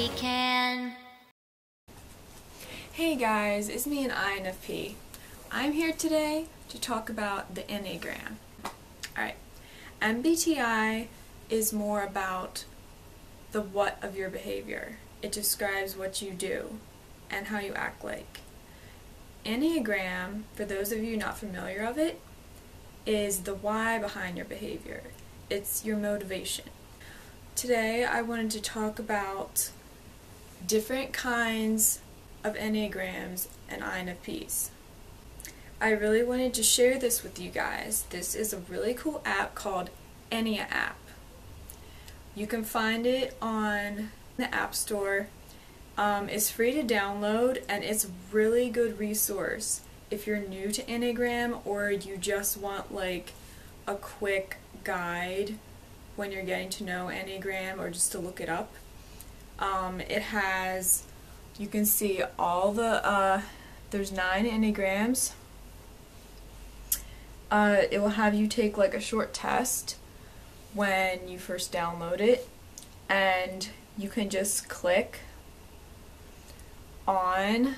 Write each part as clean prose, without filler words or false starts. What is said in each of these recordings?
we can. Hey guys, it's me, an INFP. I'm here today to talk about the Enneagram. Alright, MBTI is more about the what of your behavior. It describes what you do and how you act like. Enneagram, for those of you not familiar of it, is the why behind your behavior. It's your motivation. Today I wanted to talk about different kinds of Enneagrams and INFPs. I really wanted to share this with you guys. This is a really cool app called Ennea app. You can find it on the App Store. It's free to download, and it's a really good resource if you're new to Enneagram or you just want like a quick guide when you're getting to know Enneagram or just to look it up. It has, you can see all the, there's 9 Enneagrams. It will have you take like a short test when you first download it, and you can just click on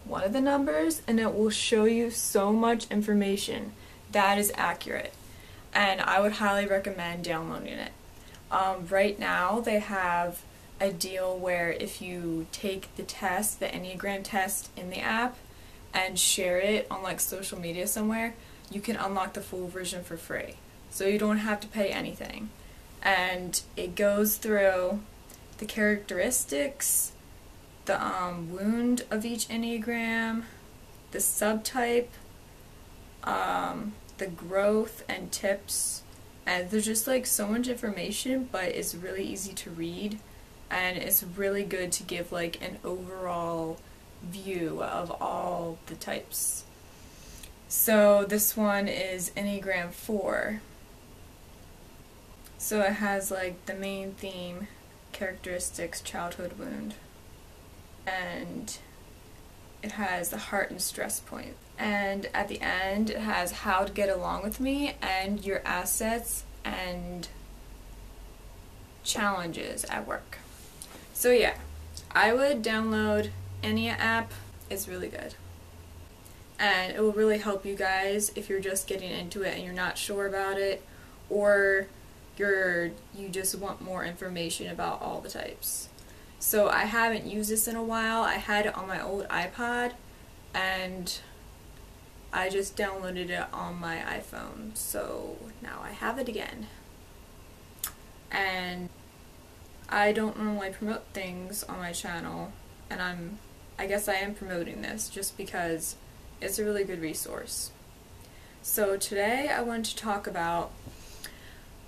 one of the numbers and it will show you so much information that is accurate, and I would highly recommend downloading it. Right now they have a deal where if you take the test, the Enneagram test in the app, and share it on like social media somewhere, you can unlock the full version for free. So you don't have to pay anything. And it goes through the characteristics, the wound of each Enneagram, the subtype, the growth and tips, and there's just like so much information, but it's really easy to read, and it's really good to give like an overall view of all the types. So this one is Enneagram 4. So it has like the main theme, characteristics, childhood wound, and it has the heart and stress point. And at the end it has how to get along with me and your assets and challenges at work. So yeah, I would download Ennea app. It's really good. And it will really help you guys if you're just getting into it and you're not sure about it, or you just want more information about all the types. So I haven't used this in a while. I had it on my old iPod and I just downloaded it on my iPhone, so now I have it again. And I don't normally promote things on my channel, and I guess I am promoting this just because it's a really good resource. So today I wanted to talk about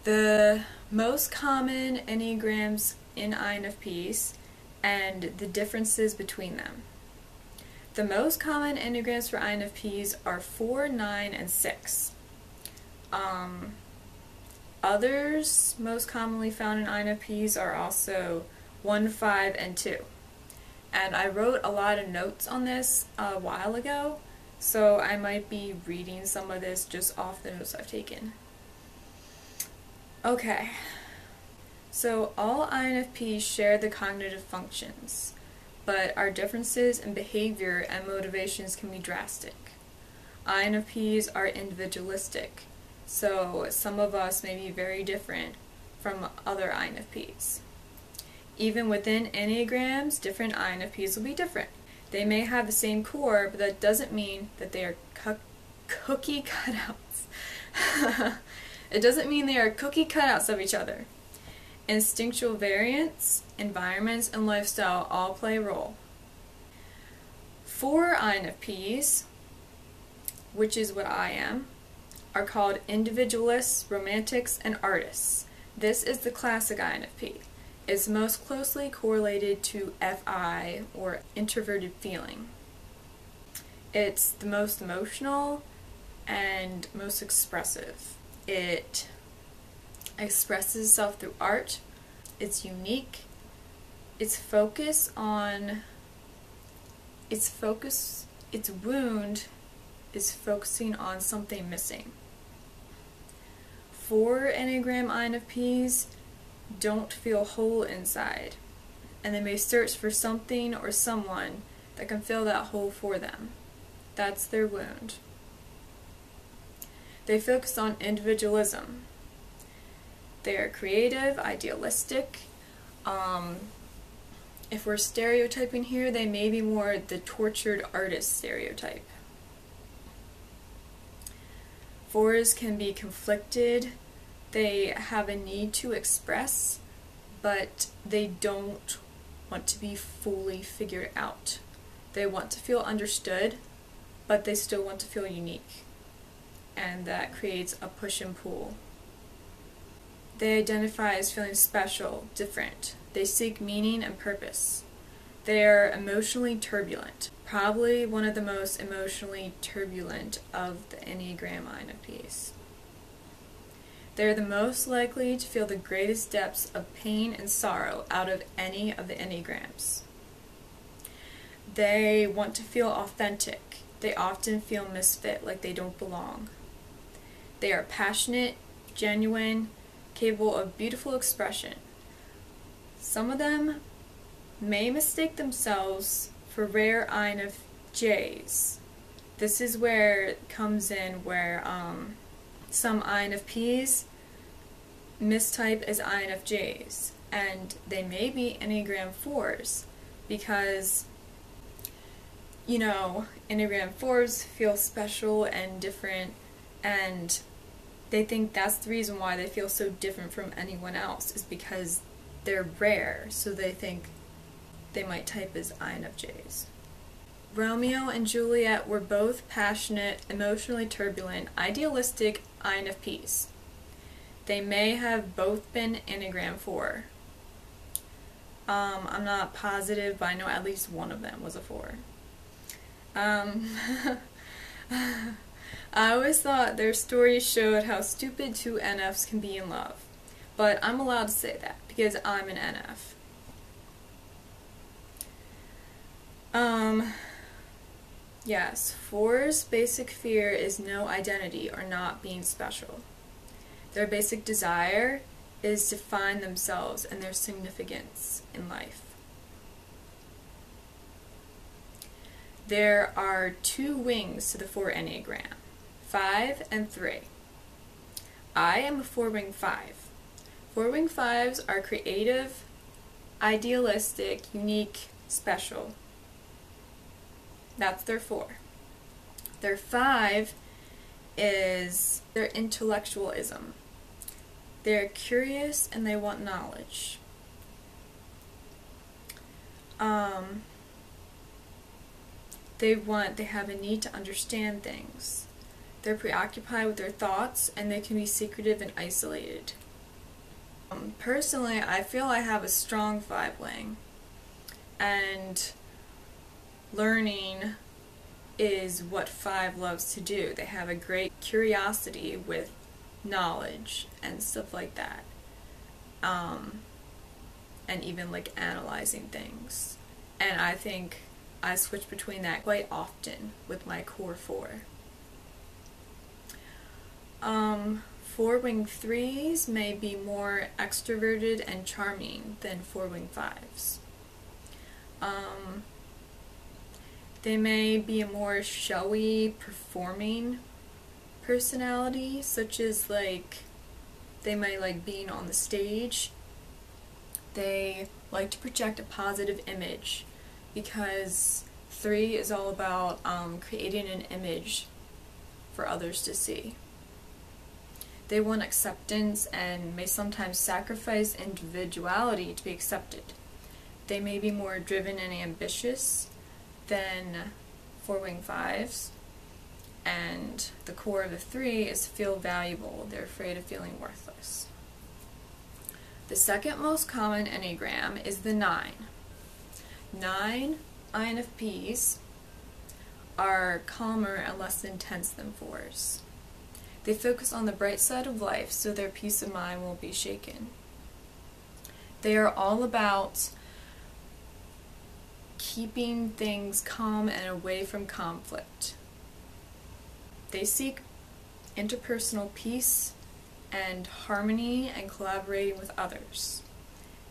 the most common Enneagrams in INFPs and the differences between them. The most common Enneagrams for INFPs are 4, 9, and 6. Others most commonly found in INFPs are also 1, 5, and 2. And I wrote a lot of notes on this a while ago, so I might be reading some of this just off the notes I've taken. Okay, so all INFPs share the cognitive functions, but our differences in behavior and motivations can be drastic. INFPs are individualistic, so some of us may be very different from other INFPs. Even within Enneagrams, different INFPs will be different. They may have the same core, but that doesn't mean that they are cookie cutouts. It doesn't mean they are cookie cutouts of each other. Instinctual variance, environments, and lifestyle all play a role. 4 INFPs, which is what I am, are called individualists, romantics, and artists. This is the classic INFP. It's most closely correlated to FI, or introverted feeling. It's the most emotional and most expressive. It expresses itself through art. It's unique. Its wound is focusing on something missing. 4 Enneagram INFPs don't feel whole inside. and they may search for something or someone that can fill that hole for them. That's their wound. They focus on individualism. They are creative, idealistic. If we're stereotyping here, they may be more the tortured artist stereotype. 4s can be conflicted. They have a need to express, but they don't want to be fully figured out. They want to feel understood, but they still want to feel unique. And that creates a push and pull. They identify as feeling special, different. They seek meaning and purpose. They are emotionally turbulent. Probably one of the most emotionally turbulent of the Enneagram INFPs. They are the most likely to feel the greatest depths of pain and sorrow out of any of the Enneagrams. They want to feel authentic. They often feel misfit, like they don't belong. They are passionate, genuine, capable of beautiful expression. Some of them may mistake themselves for rare INFJs. This is where it comes in where some INFPs mistype as INFJs, and they may be Enneagram 4s because, you know, Enneagram 4s feel special and different, and they think that's the reason why they feel so different from anyone else, is because they're rare, so they think they might type as INFJs. Romeo and Juliet were both passionate, emotionally turbulent, idealistic INFPs. They may have both been Enneagram 4. I'm not positive, but I know at least one of them was a 4. I always thought their stories showed how stupid 2 NFs can be in love, but I'm allowed to say that because I'm an NF. Yes, 4's basic fear is no identity or not being special. Their basic desire is to find themselves and their significance in life. There are 2 wings to the 4 Enneagram, 5 and 3. I am a 4-wing 5. 4-wing 5s are creative, idealistic, unique, special. That's their 4. Their 5 is their intellectualism. They're curious and they want knowledge. They have a need to understand things. They're preoccupied with their thoughts, and they can be secretive and isolated. Personally, I feel I have a strong 5-wing, and learning is what 5 loves to do. They have a great curiosity with knowledge and stuff like that, and even like analyzing things. And I think I switch between that quite often with my core 4. 4-wing 3s may be more extroverted and charming than 4-wing 5s. They may be a more showy, performing personality, such as like they might like being on the stage. They like to project a positive image because 3 is all about creating an image for others to see. They want acceptance and may sometimes sacrifice individuality to be accepted. They may be more driven and ambitious than 4-wing 5s, and the core of the 3 is to feel valuable. They're afraid of feeling worthless. The second most common Enneagram is the 9. 9 INFPs are calmer and less intense than 4s. They focus on the bright side of life so their peace of mind won't be shaken. They are all about keeping things calm and away from conflict. They seek interpersonal peace and harmony and collaborating with others.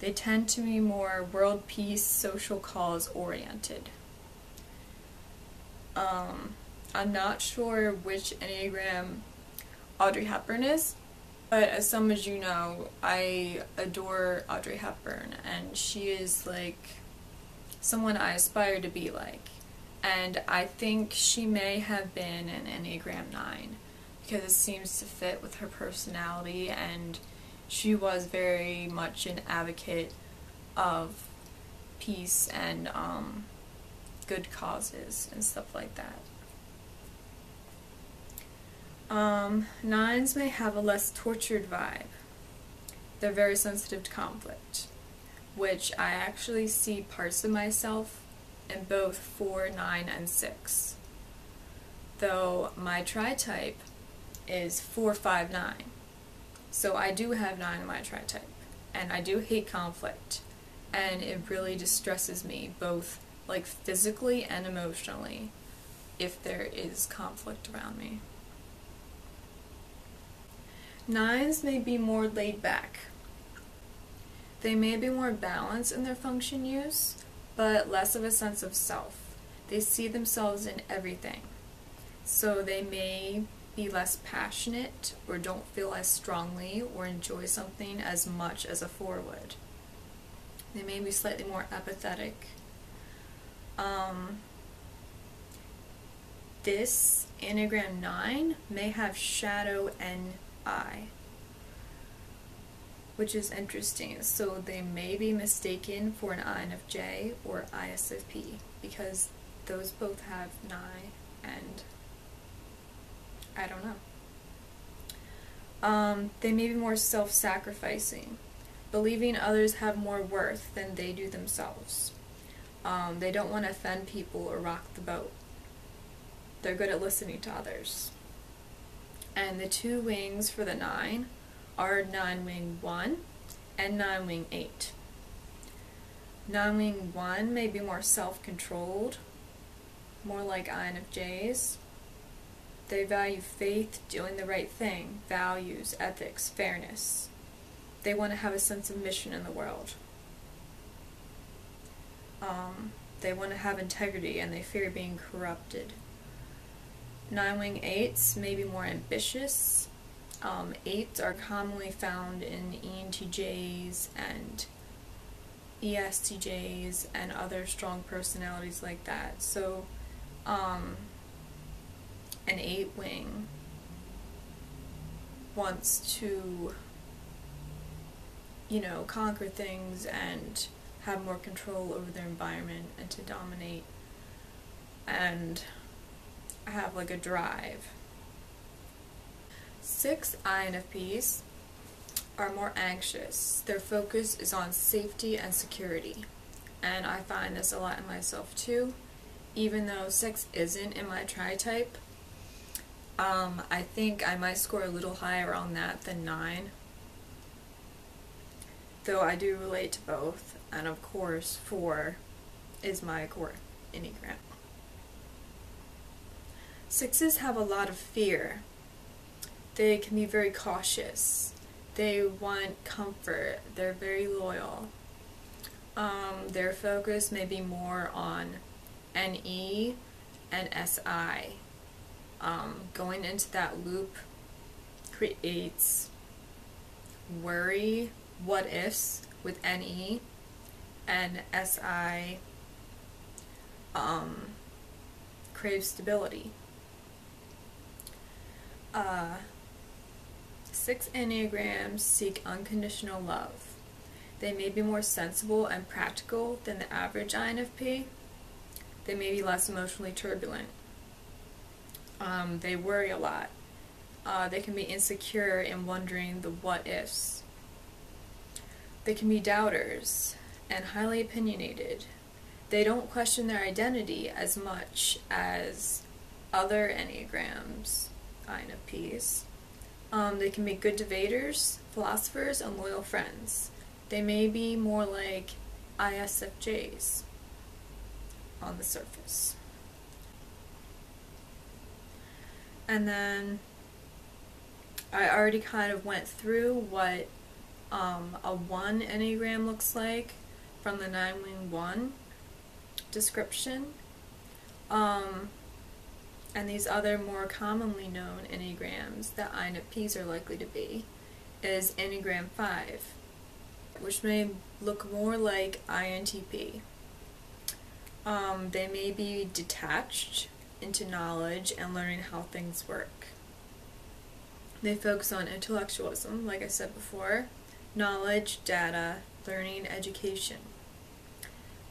They tend to be more world peace, social cause oriented. I'm not sure which Enneagram Audrey Hepburn is, but as some as you know, I adore Audrey Hepburn, and she is like someone I aspire to be like. And I think she may have been an Enneagram 9 because it seems to fit with her personality, and she was very much an advocate of peace and good causes and stuff like that. 9s may have a less tortured vibe. They're very sensitive to conflict, which I actually see parts of myself in both 4, 9, and 6. Though my tri-type is 4, 5, 9. So I do have 9 in my tri-type, and I do hate conflict, and it really distresses me, both like physically and emotionally, if there is conflict around me. 9s may be more laid back. They may be more balanced in their function use, but less of a sense of self. They see themselves in everything. So they may be less passionate, or don't feel as strongly, or enjoy something as much as a 4 would. They may be slightly more apathetic. This Enneagram 9 may have shadow NI, which is interesting. So they may be mistaken for an INFJ or ISFP, because those both have NI, and I don't know. They may be more self-sacrificing, believing others have more worth than they do themselves. They don't want to offend people or rock the boat. They're good at listening to others. And the 2 wings for the 9 are 9 wing 1 and 9 wing 8. 9 wing 1 may be more self-controlled, more like INFJs. They value faith, doing the right thing, values, ethics, fairness. They want to have a sense of mission in the world. They want to have integrity, and they fear being corrupted. 9 wing 8s may be more ambitious. 8s are commonly found in ENTJs and ESTJs and other strong personalities like that. So, an 8 wing wants to, conquer things and have more control over their environment and to dominate and have like a drive. 6 INFPs are more anxious. Their focus is on safety and security, and I find this a lot in myself too. Even though 6 isn't in my tri-type, I think I might score a little higher on that than 9, though I do relate to both, and of course 4 is my core Enneagram. 6s have a lot of fear. They can be very cautious. They want comfort. They're very loyal. Their focus may be more on NE and SI. Going into that loop creates worry, what ifs with NE, and SI craves stability. 6 Enneagrams seek unconditional love. They may be more sensible and practical than the average INFP. They may be less emotionally turbulent. They worry a lot. They can be insecure and wondering the what-ifs. They can be doubters and highly opinionated. They don't question their identity as much as other Enneagrams, INFPs. They can be good debaters, philosophers, and loyal friends. They may be more like ISFJs on the surface. And then I already kind of went through what a 1 Enneagram looks like from the 911 description. And these other more commonly known Enneagrams that INFPs are likely to be is Enneagram 5, which may look more like INTP. They may be detached into knowledge and learning how things work. They focus on intellectualism, like I said before, knowledge, data, learning, education.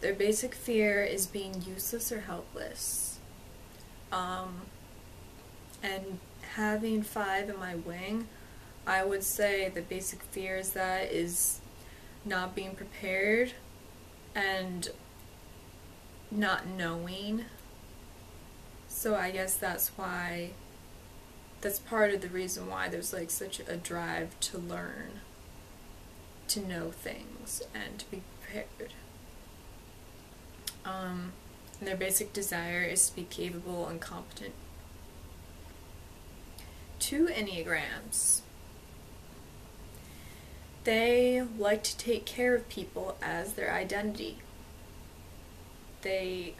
Their basic fear is being useless or helpless. And having 5 in my wing, I would say the basic fear is not being prepared and not knowing. So I guess that's part of the reason why there's like such a drive to learn, to know things, and to be prepared. And their basic desire is to be capable and competent. 2 Enneagrams. They like to take care of people as their identity. They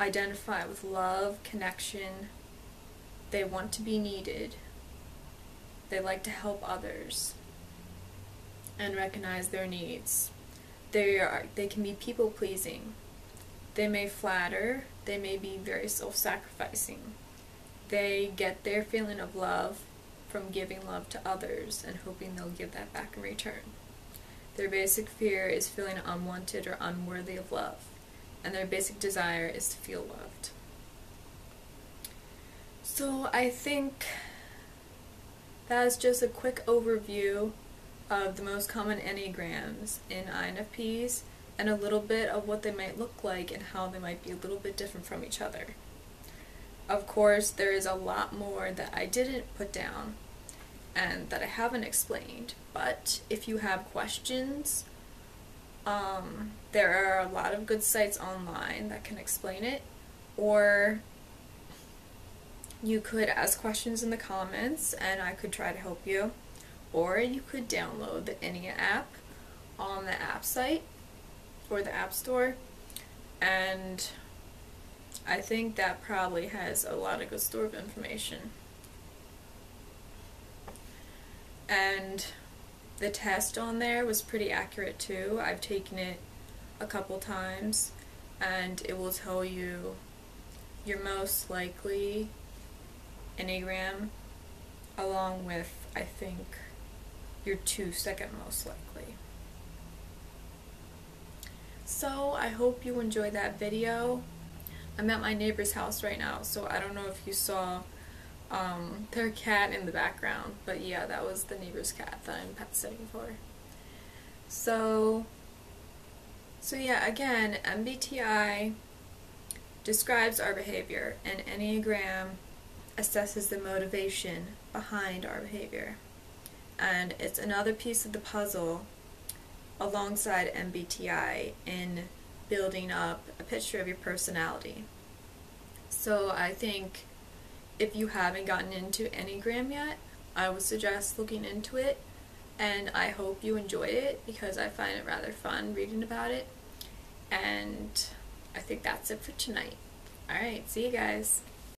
identify with love, connection. They want to be needed. They like to help others and recognize their needs. They can be people-pleasing. They may flatter. They may be very self-sacrificing. They get their feeling of love from giving love to others and hoping they'll give that back in return. Their basic fear is feeling unwanted or unworthy of love, and their basic desire is to feel loved. So I think that is just a quick overview of the most common Enneagrams in INFPs and a little bit of what they might look like and how they might be a little bit different from each other. Of course, there is a lot more that I didn't put down and that I haven't explained, but if you have questions, there are a lot of good sites online that can explain it, or you could ask questions in the comments and I could try to help you, or you could download the Ennea app on the app site or the app store, and I think that probably has a lot of good store of information. And the test on there was pretty accurate too. I've taken it a couple times and it will tell you your most likely Enneagram along with, I think, your 2 second most likely. So I hope you enjoyed that video. I'm at my neighbor's house right now, so I don't know if you saw their cat in the background, but yeah, that was the neighbor's cat that I'm pet sitting for. So yeah, again, MBTI describes our behavior, and Enneagram assesses the motivation behind our behavior. And it's another piece of the puzzle alongside MBTI in building up a picture of your personality. So I think if you haven't gotten into Enneagram yet, I would suggest looking into it, and I hope you enjoy it because I find it rather fun reading about it. And I think that's it for tonight. Alright, see you guys.